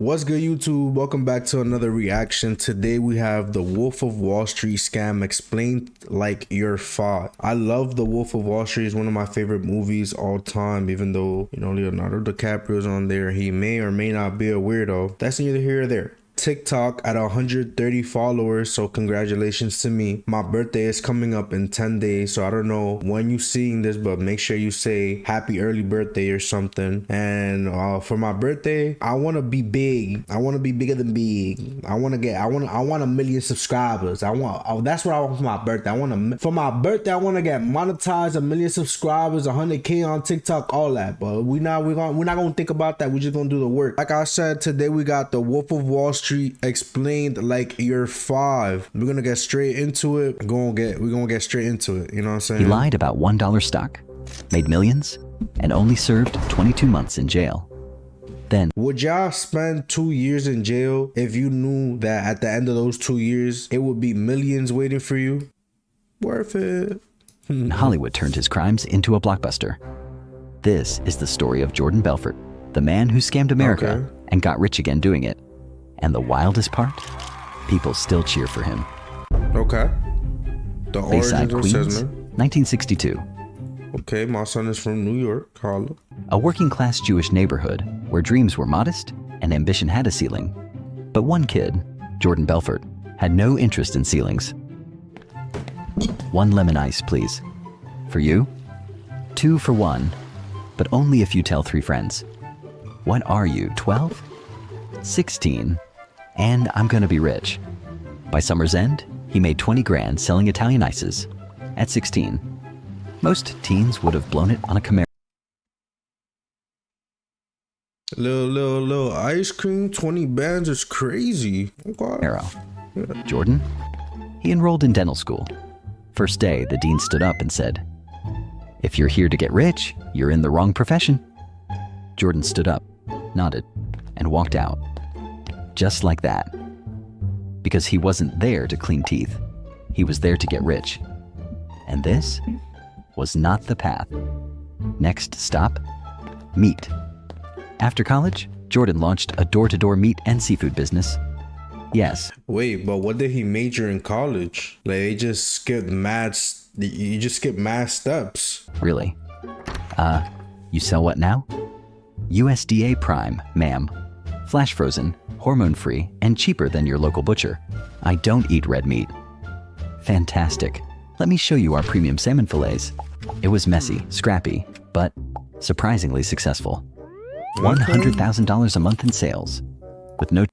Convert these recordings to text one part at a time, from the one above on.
What's good, YouTube? Welcome back to another reaction. Today we have the Wolf of Wall Street scam explained like you're five. I love the Wolf of Wall Street. It's one of my favorite movies all time, even though, Leonardo DiCaprio's on there. He may or may not be a weirdo. That's neither here or there. TikTok at 130 followers, so congratulations to me. My birthday is coming up in 10 days, so I don't know when you're seeing this, but make sure you say happy early birthday or something. And for my birthday, I want to be big. I want to be bigger than big. I want a million subscribers. That's what I want for my birthday. For my birthday, I want to get monetized, a million subscribers, 100K on TikTok, all that. But we're not gonna think about that. We're just gonna do the work. Like I said, today we got the Wolf of Wall Street explained like you're five. We're gonna get straight into it. We're gonna get straight into it. You know what I'm saying? He lied about $1 stock, made millions, and only served 22 months in jail. Then, would y'all spend 2 years in jail if you knew that at the end of those 2 years it would be millions waiting for you? Worth it. Hollywood turned his crimes into a blockbuster. This is the story of Jordan Belfort, the man who scammed America and got rich again doing it. And the wildest part, people still cheer for him. Okay. The Bayside, origins, Queens, 1962. Okay, my son is from New York, Harlem. A working-class Jewish neighborhood where dreams were modest and ambition had a ceiling. But one kid, Jordan Belfort, had no interest in ceilings. 1 lemon ice, please. For you? 2 for 1, but only if you tell 3 friends. What are you, 12? 16? And I'm gonna be rich. By summer's end, he made 20 grand selling Italian ices. At 16, most teens would have blown it on a Camaro. Little ice cream, 20 bands is crazy. Okay. Jordan? He enrolled in dental school. First day, the dean stood up and said, "If you're here to get rich, you're in the wrong profession." Jordan stood up, nodded, and walked out. Just like that. Because he wasn't there to clean teeth. He was there to get rich. And this was not the path. Next stop, meat. After college, Jordan launched a door-to-door meat and seafood business. Yes. Wait, but what did he major in college? Like, you just skip mad steps. Really? You sell what now? USDA Prime, ma'am. Flash frozen, hormone-free, and cheaper than your local butcher. I don't eat red meat. Fantastic. Let me show you our premium salmon fillets. It was messy, scrappy, but surprisingly successful. $100,000 a month in sales, with no...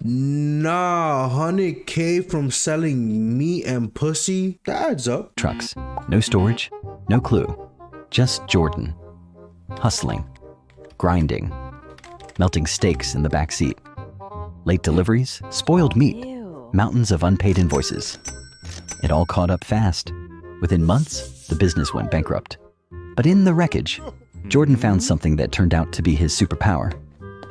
Nah, 100K from selling meat and pussy? That adds up. Trucks, no storage, no clue. Just Jordan. Hustling, grinding, melting steaks in the back seat. Late deliveries, spoiled meat, mountains of unpaid invoices. It all caught up fast. Within months, the business went bankrupt. But in the wreckage, Jordan found something that turned out to be his superpower.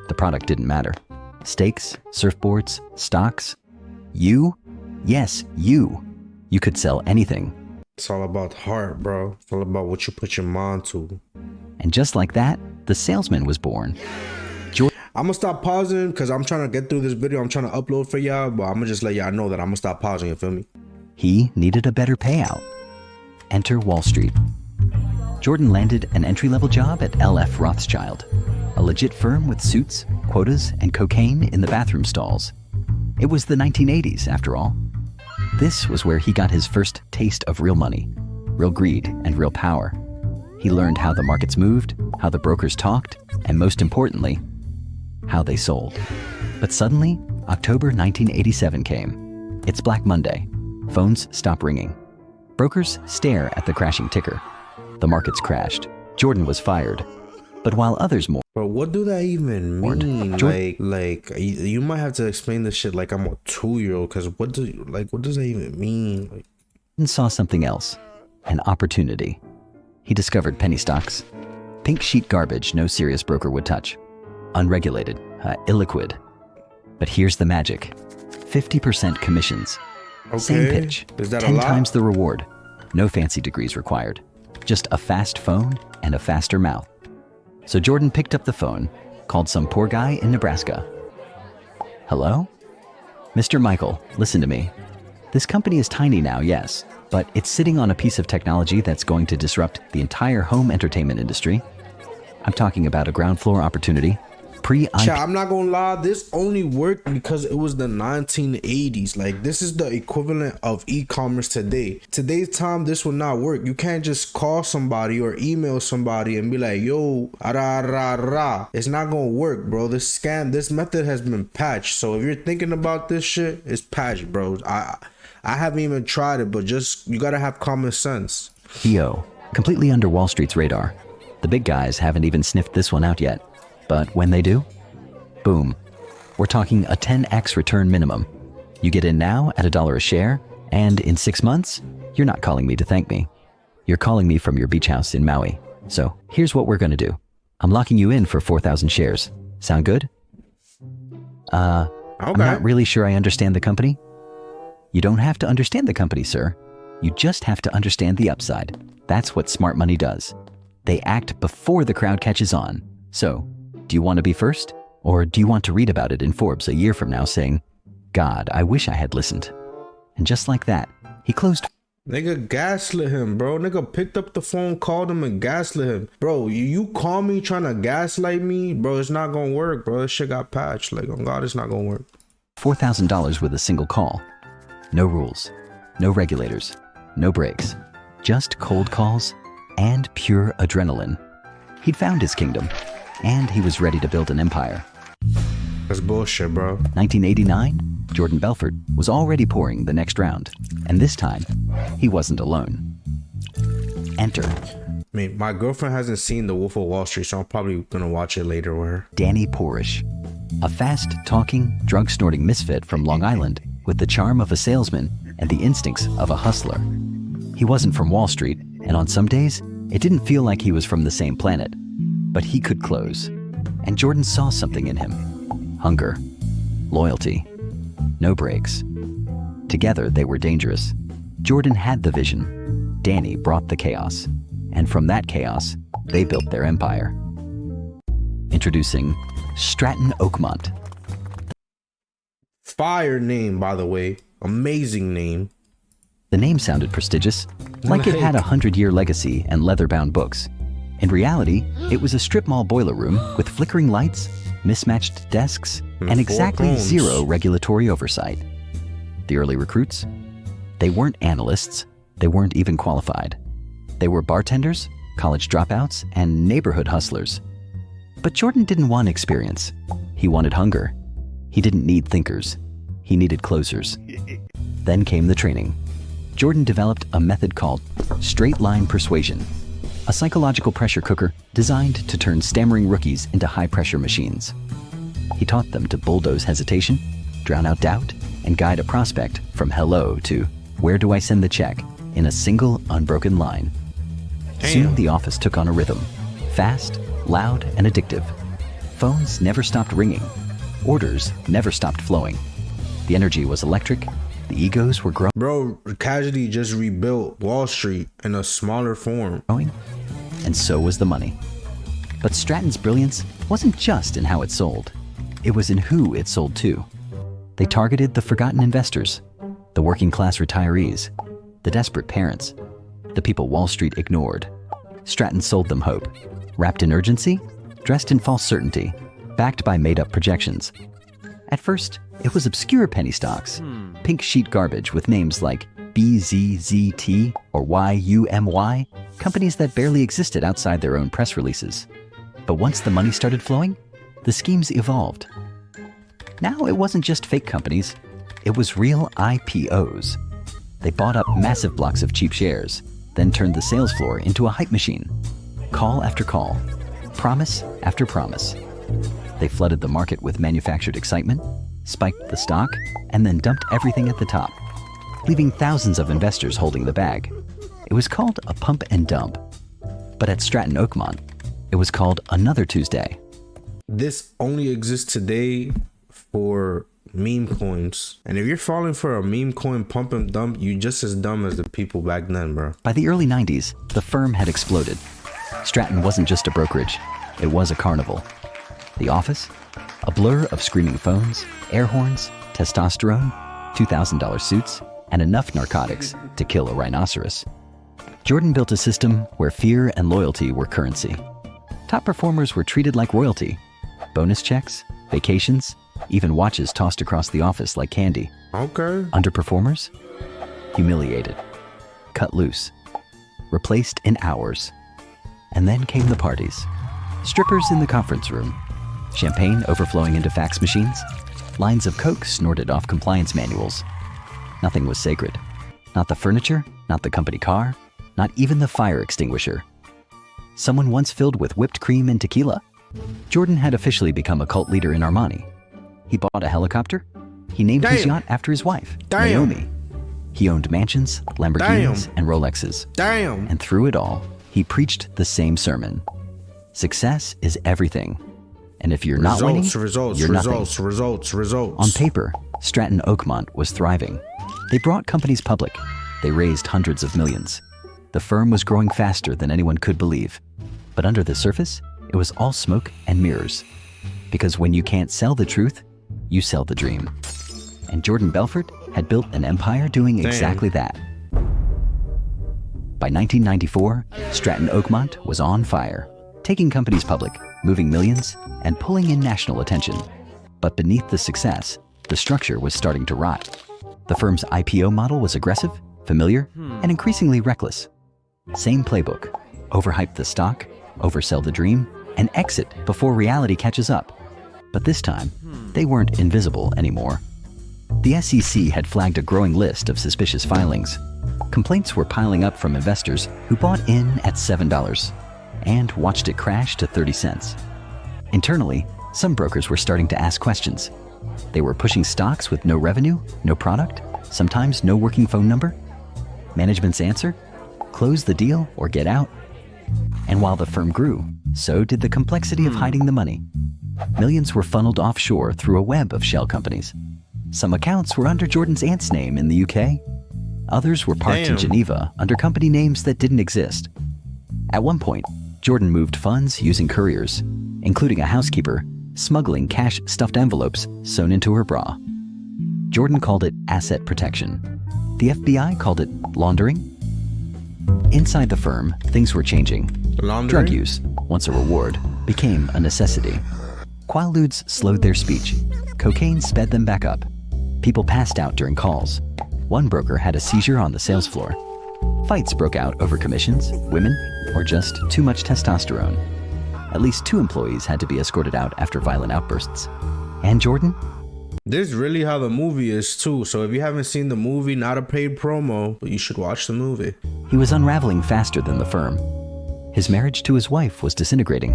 The product didn't matter. Steaks, surfboards, stocks. You? Yes, you. You could sell anything. It's all about heart, bro. It's all about what you put your mind to. And just like that, the salesman was born. I'm gonna stop pausing because I'm trying to get through this video. I'm trying to upload for y'all, but I'm gonna just let y'all know that I'm gonna stop pausing, you feel me? He needed a better payout. Enter Wall Street. Jordan landed an entry-level job at LF Rothschild, a legit firm with suits, quotas, and cocaine in the bathroom stalls. It was the 1980s, after all. This was where he got his first taste of real money, real greed, and real power. He learned how the markets moved, how the brokers talked, and most importantly, how they sold. But suddenly, October 1987 came. It's Black Monday. Phones stop ringing. Brokers stare at the crashing ticker. The markets crashed. Jordan was fired. But while others mourned... Bro, what do that even mean? Like, you might have to explain this shit like I'm a 2-year-old, because what does that even mean? Jordan saw something else. An opportunity. He discovered penny stocks. Pink sheet garbage no serious broker would touch. Unregulated, illiquid. But here's the magic. 50% commissions. Okay. Same pitch. Is that 10 a lot? times the reward. No fancy degrees required. Just a fast phone and a faster mouth. So Jordan picked up the phone, called some poor guy in Nebraska. Hello? Mr. Michael, listen to me. This company is tiny now, yes, but it's sitting on a piece of technology that's going to disrupt the entire home entertainment industry. I'm talking about a ground floor opportunity. I'm not gonna lie, this only worked because it was the 1980s. Like, this is the equivalent of e-commerce today. Today's time, this would not work. You can't just call somebody or email somebody and be like, yo, rah, rah, rah. It's not gonna work, bro. This method has been patched. So if you're thinking about this shit, it's patched, bro. I haven't even tried it, but you gotta have common sense. EO, completely under Wall Street's radar. The big guys haven't even sniffed this one out yet. But when they do, boom, we're talking a 10x return minimum. You get in now at $1 a share, and in 6 months, you're not calling me to thank me. You're calling me from your beach house in Maui. So here's what we're gonna do. I'm locking you in for 4,000 shares. Sound good? Okay. I'm not really sure I understand the company. You don't have to understand the company, sir. You just have to understand the upside. That's what smart money does. They act before the crowd catches on. So, do you want to be first? Or do you want to read about it in Forbes a year from now saying, God, I wish I had listened. And just like that, he closed. Nigga gaslit him, bro. Nigga picked up the phone, called him, and gaslit him. Bro, you call me trying to gaslight me? Bro, it's not gonna work, bro. This shit got patched. Like, oh God, it's not gonna work. $4,000 with a single call. No rules, no regulators, no breaks. Just cold calls and pure adrenaline. He'd found his kingdom, and he was ready to build an empire. That's bullshit, bro. 1989, Jordan Belfort was already pouring the next round, and this time, he wasn't alone. Enter. I mean, my girlfriend hasn't seen The Wolf of Wall Street, so I'm probably gonna watch it later with her. Danny Porish, a fast-talking, drug-snorting misfit from Long Island with the charm of a salesman and the instincts of a hustler. He wasn't from Wall Street, and on some days, it didn't feel like he was from the same planet. But he could close, and Jordan saw something in him. Hunger, loyalty, no breaks. Together, they were dangerous. Jordan had the vision. Danny brought the chaos. And from that chaos, they built their empire. Introducing Stratton Oakmont. Fire name, by the way. Amazing name. The name sounded prestigious, like it had a 100-year legacy and leather-bound books. In reality, it was a strip mall boiler room with flickering lights, mismatched desks, and exactly zero regulatory oversight. The early recruits? They weren't analysts. They weren't even qualified. They were bartenders, college dropouts, and neighborhood hustlers. But Jordan didn't want experience. He wanted hunger. He didn't need thinkers. He needed closers. Then came the training. Jordan developed a method called straight line persuasion, a psychological pressure cooker designed to turn stammering rookies into high-pressure machines. He taught them to bulldoze hesitation, drown out doubt, and guide a prospect from hello to where do I send the check in a single, unbroken line. Soon the office took on a rhythm, fast, loud, and addictive. Phones never stopped ringing. Orders never stopped flowing. The energy was electric. The egos were growing. Bro, Kialdy just rebuilt Wall Street in a smaller form. And so was the money. But Stratton's brilliance wasn't just in how it sold. It was in who it sold to. They targeted the forgotten investors, the working class retirees, the desperate parents, the people Wall Street ignored. Stratton sold them hope, wrapped in urgency, dressed in false certainty, backed by made-up projections. At first, it was obscure penny stocks, pink sheet garbage with names like BZZT or YUMY, companies that barely existed outside their own press releases. But once the money started flowing, the schemes evolved. Now it wasn't just fake companies, it was real IPOs. They bought up massive blocks of cheap shares, then turned the sales floor into a hype machine. Call after call, promise after promise. They flooded the market with manufactured excitement, spiked the stock, and then dumped everything at the top, leaving thousands of investors holding the bag. It was called a pump and dump. But at Stratton Oakmont, it was called Another Tuesday. This only exists today for meme coins. And if you're falling for a meme coin pump and dump, you're just as dumb as the people back then, bro. By the early 90s, the firm had exploded. Stratton wasn't just a brokerage. It was a carnival. The office? A blur of screaming phones, air horns, testosterone, $2,000 suits, and enough narcotics to kill a rhinoceros. Jordan built a system where fear and loyalty were currency. Top performers were treated like royalty. Bonus checks, vacations, even watches tossed across the office like candy. Okay. Underperformers? Humiliated. Cut loose. Replaced in hours. And then came the parties. Strippers in the conference room. Champagne overflowing into fax machines. Lines of coke snorted off compliance manuals. Nothing was sacred. Not the furniture, not the company car, not even the fire extinguisher. Someone once filled with whipped cream and tequila? Jordan had officially become a cult leader in Armani. He bought a helicopter. He named his yacht after his wife, Naomi. He owned mansions, Lamborghinis, and Rolexes. And through it all, he preached the same sermon. Success is everything. And if you're not winning, you're nothing. Results. On paper, Stratton Oakmont was thriving. They brought companies public. They raised hundreds of millions. The firm was growing faster than anyone could believe. But under the surface, it was all smoke and mirrors. Because when you can't sell the truth, you sell the dream. And Jordan Belfort had built an empire doing exactly that. By 1994, Stratton Oakmont was on fire, taking companies public, moving millions, and pulling in national attention. But beneath the success, the structure was starting to rot. The firm's IPO model was aggressive, familiar, and increasingly reckless. Same playbook: overhype the stock, oversell the dream, and exit before reality catches up. But this time, they weren't invisible anymore. The SEC had flagged a growing list of suspicious filings. Complaints were piling up from investors who bought in at $7 and watched it crash to 30 cents. Internally, some brokers were starting to ask questions. They were pushing stocks with no revenue, no product, sometimes no working phone number. Management's answer? Close the deal or get out. And while the firm grew, so did the complexity of hiding the money. Millions were funneled offshore through a web of shell companies. Some accounts were under Jordan's aunt's name in the UK. Others were parked in Geneva under company names that didn't exist. At one point, Jordan moved funds using couriers, including a housekeeper, smuggling cash stuffed envelopes sewn into her bra. Jordan called it asset protection. The FBI called it laundering. Inside the firm, things were changing. Drug use, once a reward, became a necessity. Quaaludes slowed their speech. Cocaine sped them back up. People passed out during calls. One broker had a seizure on the sales floor. Fights broke out over commissions, women, or just too much testosterone. At least 2 employees had to be escorted out after violent outbursts. And Jordan? This is really how the movie is too. So if you haven't seen the movie, not a paid promo, but you should watch the movie. He was unraveling faster than the firm. His marriage to his wife was disintegrating.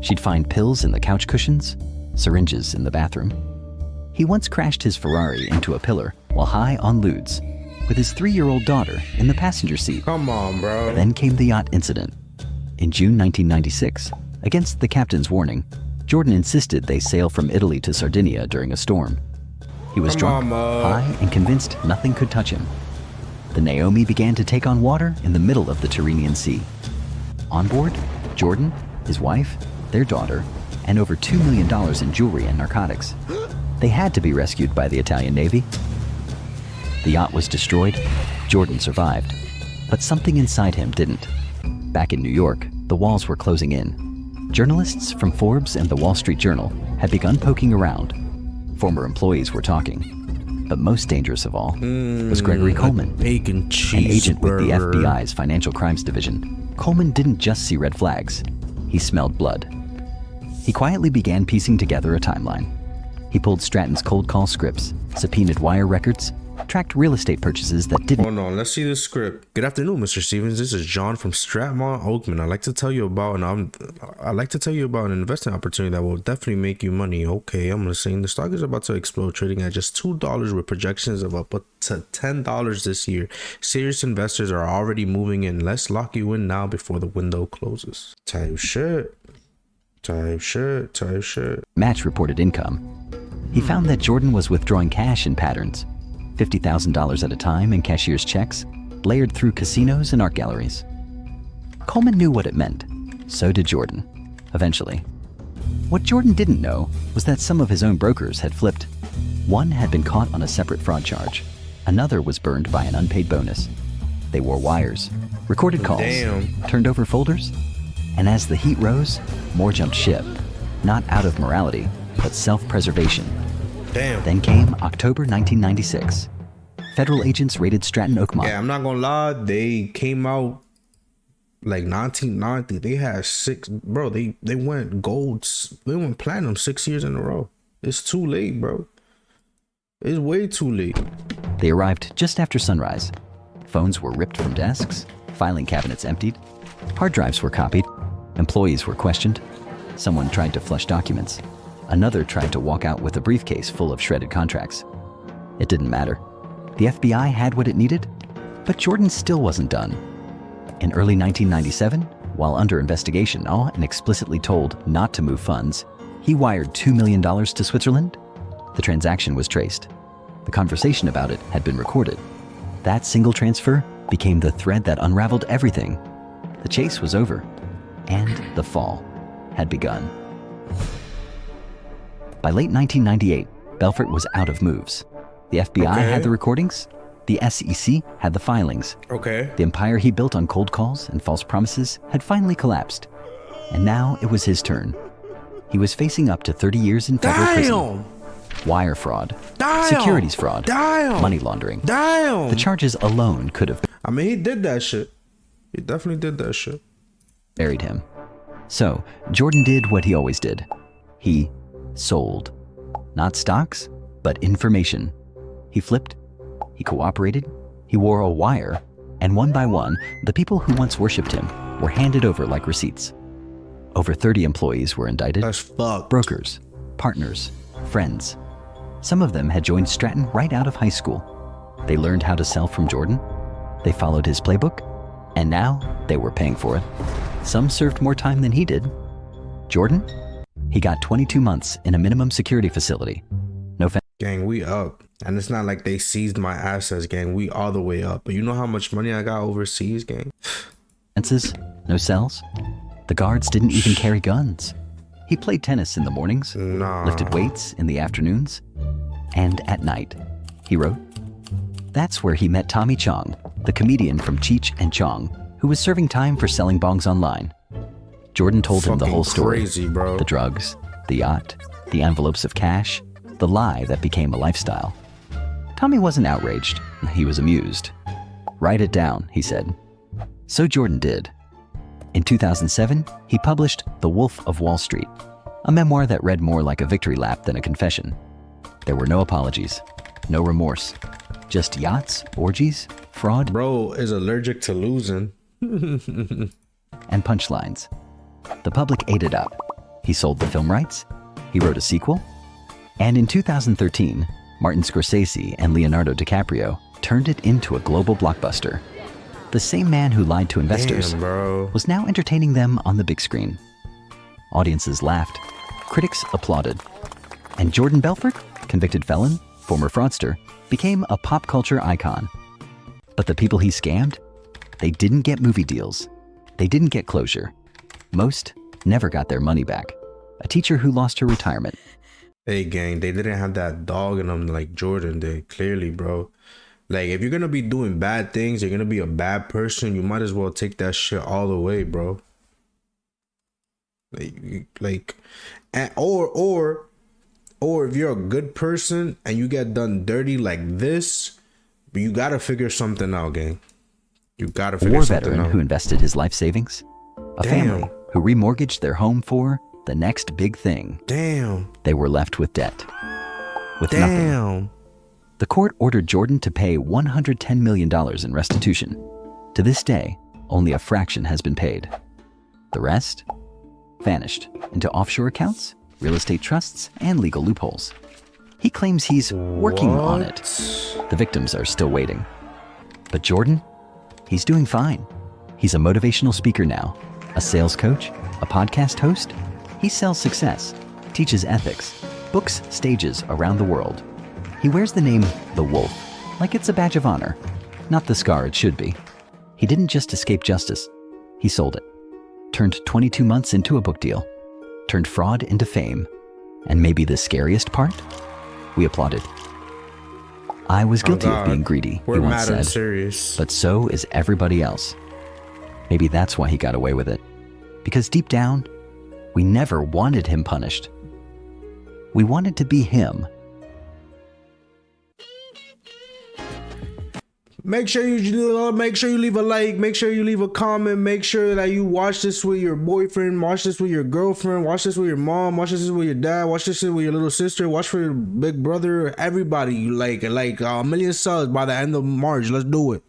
She'd find pills in the couch cushions, syringes in the bathroom. He once crashed his Ferrari into a pillar while high on lewds, with his 3-year-old daughter in the passenger seat. Come on, bro. Then came the yacht incident. In June 1996, against the captain's warning, Jordan insisted they sail from Italy to Sardinia during a storm. He was drunk, high, and convinced nothing could touch him. The Naomi began to take on water in the middle of the Tyrrhenian Sea. On board, Jordan, his wife, their daughter, and over $2 million in jewelry and narcotics. They had to be rescued by the Italian Navy. The yacht was destroyed. Jordan survived. But something inside him didn't. Back in New York, the walls were closing in. Journalists from Forbes and the Wall Street Journal had begun poking around. Former employees were talking. But most dangerous of all was Gregory Coleman, bacon cheese an agent with the burger. FBI's Financial Crimes Division. Coleman didn't just see red flags. He smelled blood. He quietly began piecing together a timeline. He pulled Stratton's cold call scripts, subpoenaed wire records, tracked real estate purchases that didn't. Hold on, let's see the script. Good afternoon, Mr. Stevens. This is John from Stratmont Oakman. I'd like to tell you about an investment opportunity that will definitely make you money. Okay, I'm gonna say the stock is about to explode, trading at just $2 with projections of up to $10 this year. Serious investors are already moving in. Let's lock you in now before the window closes. Type shit. Match reported income. He found that Jordan was withdrawing cash in patterns, $50,000 at a time in cashier's checks, layered through casinos and art galleries. Coleman knew what it meant. So did Jordan. eventually. What Jordan didn't know was that some of his own brokers had flipped. One had been caught on a separate fraud charge. Another was burned by an unpaid bonus. They wore wires, recorded calls, turned over folders, and as the heat rose, more jumped ship, not out of morality, but self-preservation. Then came October 1996. Federal agents raided Stratton Oakmont. Yeah, I'm not gonna lie, they came out like 1990. They had six, bro. They went gold, they went platinum 6 years in a row. It's too late, bro. It's way too late. They arrived just after sunrise. Phones were ripped from desks, filing cabinets emptied, hard drives were copied, employees were questioned. Someone tried to flush documents. Another tried to walk out with a briefcase full of shredded contracts. It didn't matter. The FBI had what it needed, but Jordan still wasn't done. In early 1997, while under investigation and explicitly told not to move funds, he wired $2 million to Switzerland. The transaction was traced. The conversation about it had been recorded. That single transfer became the thread that unraveled everything. The chase was over, and the fall had begun. By late 1998, Belfort was out of moves. The FBI had the recordings. The SEC had the filings. The empire he built on cold calls and false promises had finally collapsed. And now it was his turn. He was facing up to 30 years in federal prison. Wire fraud, securities fraud, money laundering. The charges alone could have... I mean, he did that shit. He definitely did that shit. Buried him. So, Jordan did what he always did. He sold. Not stocks, but information. He flipped. He cooperated. He wore a wire. And one by one, the people who once worshipped him were handed over like receipts. Over 30 employees were indicted. That's fucked. Brokers, partners, friends. Some of them had joined Stratton right out of high school. They learned how to sell from Jordan. They followed his playbook. And now they were paying for it. Some served more time than he did. Jordan? He got 22 months in a minimum security facility. No gang, we up. And it's not like they seized my assets, gang. We all the way up. But you know how much money I got overseas, gang? Fences, no cells. The guards didn't even carry guns. He played tennis in the mornings, lifted weights in the afternoons, and at night, he wrote. That's where he met Tommy Chong, the comedian from Cheech and Chong, who was serving time for selling bongs online. Jordan told him the whole story. Crazy, bro. The drugs, the yacht, the envelopes of cash, the lie that became a lifestyle. Tommy wasn't outraged. He was amused. Write it down, he said. So Jordan did. In 2007, he published The Wolf of Wall Street, a memoir that read more like a victory lap than a confession. There were no apologies, no remorse, just yachts, orgies, fraud. Bro is allergic to losing. And punchlines. The public ate it up. He sold the film rights. He wrote a sequel. And in 2013, Martin Scorsese and Leonardo DiCaprio turned it into a global blockbuster. The same man who lied to investors was now entertaining them on the big screen. Audiences laughed. Critics applauded. And Jordan Belfort, convicted felon, former fraudster, became a pop culture icon. But the people he scammed, they didn't get movie deals. They didn't get closure. Most never got their money back. A teacher who lost her retirement. Hey, gang, they didn't have that dog in them like Jordan did, clearly, bro. Like, if you're going to be doing bad things, you're going to be a bad person, you might as well take that shit all the way, bro. Or if you're a good person and you get done dirty like this, you got to figure something out, gang. You got to figure something out. A war veteran who invested his life savings. A family who remortgaged their home for the next big thing. They were left with debt. With nothing. The court ordered Jordan to pay $110 million in restitution. To this day, only a fraction has been paid. The rest vanished into offshore accounts, real estate trusts, and legal loopholes. He claims he's working on it. The victims are still waiting. But Jordan, he's doing fine. He's a motivational speaker now, a sales coach, a podcast host. He sells success, teaches ethics, books stages around the world. He wears the name The Wolf, like it's a badge of honor, not the scar it should be. He didn't just escape justice, he sold it. Turned 22 months into a book deal, turned fraud into fame. And maybe the scariest part? We applauded. I was guilty of being greedy, We're he once mad and said. serious. But so is everybody else. Maybe that's why he got away with it. Because deep down, we never wanted him punished. We wanted to be him. Make sure you leave a like, make sure you leave a comment, make sure that you watch this with your boyfriend, watch this with your girlfriend, watch this with your mom, watch this with your dad, watch this with your little sister, watch for your big brother, everybody. Like a million subs by the end of March. Let's do it.